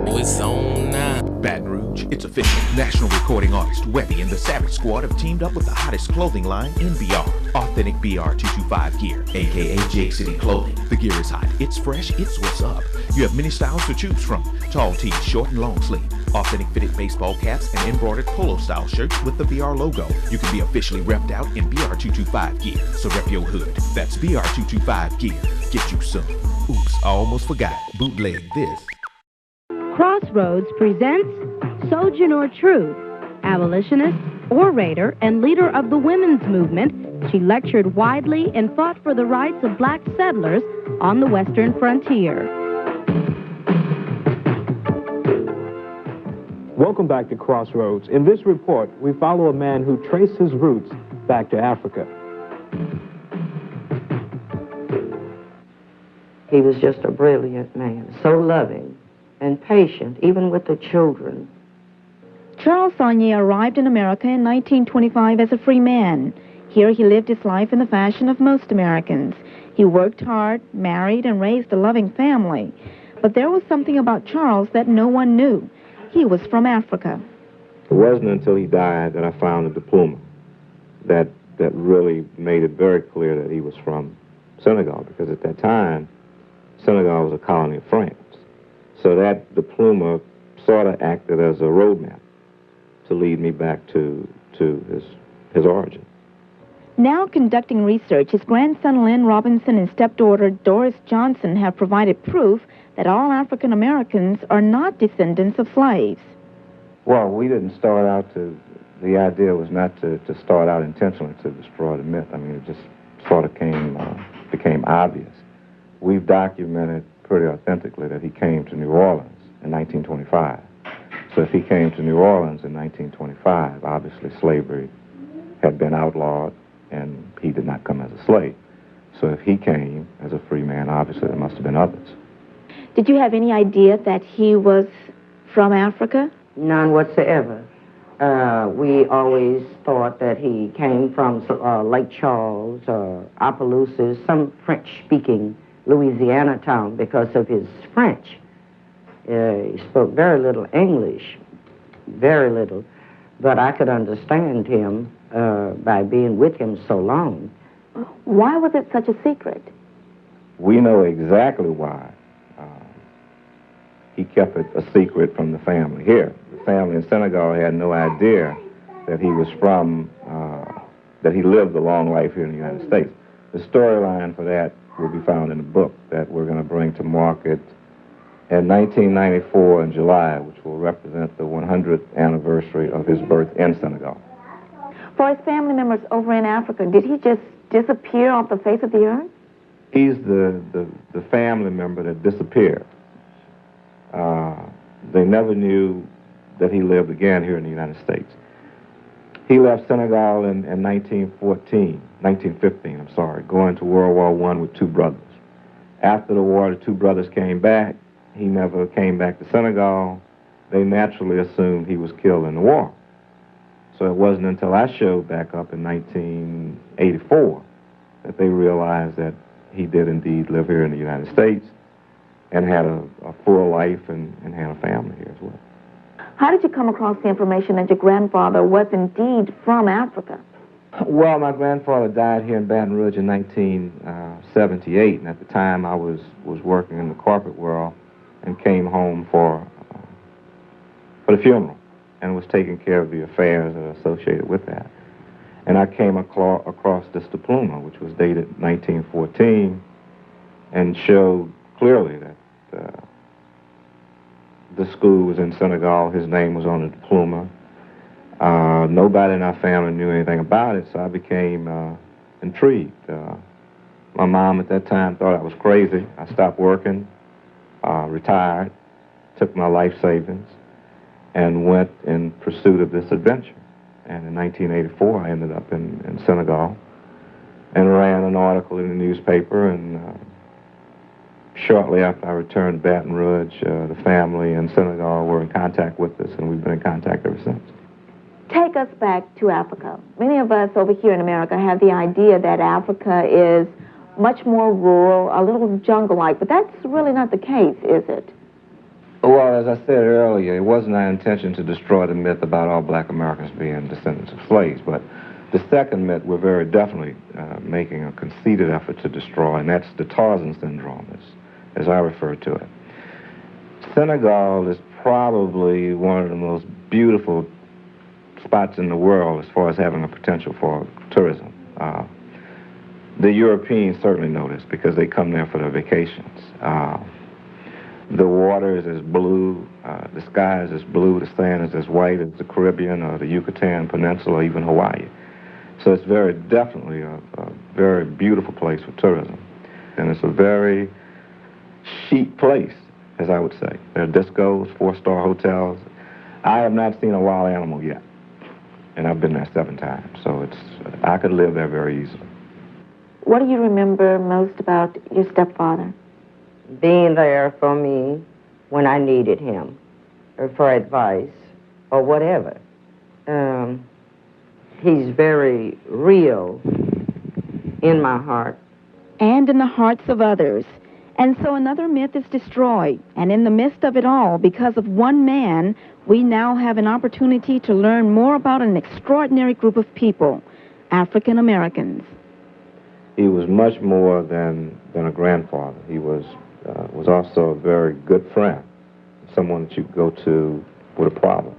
It's on now. Baton Rouge, it's official. National recording artist Webby and the Savage Squad have teamed up with the hottest clothing line in BR. Authentic BR225 gear, aka Jig City Clothing. The gear is hot, it's fresh, it's what's up. You have many styles to choose from. Tall tees, short and long sleeve. Authentic fitted baseball caps and embroidered polo style shirts with the BR logo. You can be officially repped out in BR225 gear. So rep your hood. That's BR225 gear. Get you some. Oops, I almost forgot. Bootleg this. Crossroads presents Sojourner Truth, abolitionist, orator, and leader of the women's movement. She lectured widely and fought for the rights of black settlers on the western frontier. Welcome back to Crossroads. In this report, we follow a man who traced his roots back to Africa. He was just a brilliant man, so loving and patient, even with the children. Charles Saunier arrived in America in 1925 as a free man. Here he lived his life in the fashion of most Americans. He worked hard, married, and raised a loving family. But there was something about Charles that no one knew. He was from Africa. It wasn't until he died that I found a diploma that really made it very clear that he was from Senegal, because at that time, Senegal was a colony of France. So that diploma sort of acted as a roadmap to lead me back to his origin. Now conducting research, his grandson Lynn Robinson and stepdaughter Doris Johnson have provided proof that all African Americans are not descendants of slaves. Well, we didn't start out to, the idea was not to start out intentionally to destroy the myth. I mean, it just sort of became obvious. We've documented pretty authentically that he came to New Orleans in 1925. So if he came to New Orleans in 1925, obviously slavery had been outlawed and he did not come as a slave. So if he came as a free man, obviously there must have been others. Did you have any idea that he was from Africa? None whatsoever. We always thought that he came from Lake Charles or Opelousas, some French-speaking Louisiana town, because of his French. He spoke very little English, very little, but I could understand him by being with him so long. Why was it such a secret? We know exactly why he kept it a secret from the family here. The family in Senegal had no idea that he was from, that he lived a long life here in the United States. The storyline for that will be found in a book that we're going to bring to market in 1994 in July, which will represent the 100th anniversary of his birth in Senegal. For his family members over in Africa, did he just disappear off the face of the earth? He's the family member that disappeared. They never knew that he lived again here in the United States. He left Senegal in 1915, I'm sorry, going to World War I with two brothers. After the war, the two brothers came back. He never came back to Senegal. They naturally assumed he was killed in the war. So it wasn't until I showed back up in 1984 that they realized that he did indeed live here in the United States and had a full life and had a family here as well. How did you come across the information that your grandfather was indeed from Africa? Well, my grandfather died here in Baton Rouge in 1978, and at the time I was working in the corporate world and came home for the funeral and was taking care of the affairs that are associated with that. And I came across this diploma, which was dated 1914, and showed clearly that the school was in Senegal. His name was on the diploma. Nobody in our family knew anything about it, so I became intrigued. My mom at that time thought I was crazy. I stopped working, retired, took my life savings, and went in pursuit of this adventure. And in 1984, I ended up in Senegal and ran an article in the newspaper, and shortly after I returned to Baton Rouge, the family in Senegal were in contact with us, and we've been in contact ever since. Take us back to Africa. Many of us over here in America have the idea that Africa is much more rural, a little jungle-like, but that's really not the case, is it? Well, as I said earlier, it wasn't our intention to destroy the myth about all black Americans being descendants of slaves, but the second myth we're very definitely making a conceited effort to destroy, and that's the Tarzan syndrome, as I refer to it. Senegal is probably one of the most beautiful spots in the world as far as having a potential for tourism. The Europeans certainly know this because they come there for their vacations. The water is as blue, the sky is as blue, the sand is as white as the Caribbean or the Yucatan Peninsula, or even Hawaii. So it's very definitely a very beautiful place for tourism. And it's a very chic place, as I would say. There are discos, 4-star hotels. I have not seen a wild animal yet, and I've been there 7 times. So I could live there very easily. What do you remember most about your stepfather? Being there for me when I needed him, or for advice, or whatever. He's very real in my heart. And in the hearts of others. And so another myth is destroyed. And in the midst of it all, because of one man, we now have an opportunity to learn more about an extraordinary group of people, African Americans. He was much more than a grandfather. He was also a very good friend, someone that you could go to with a problem.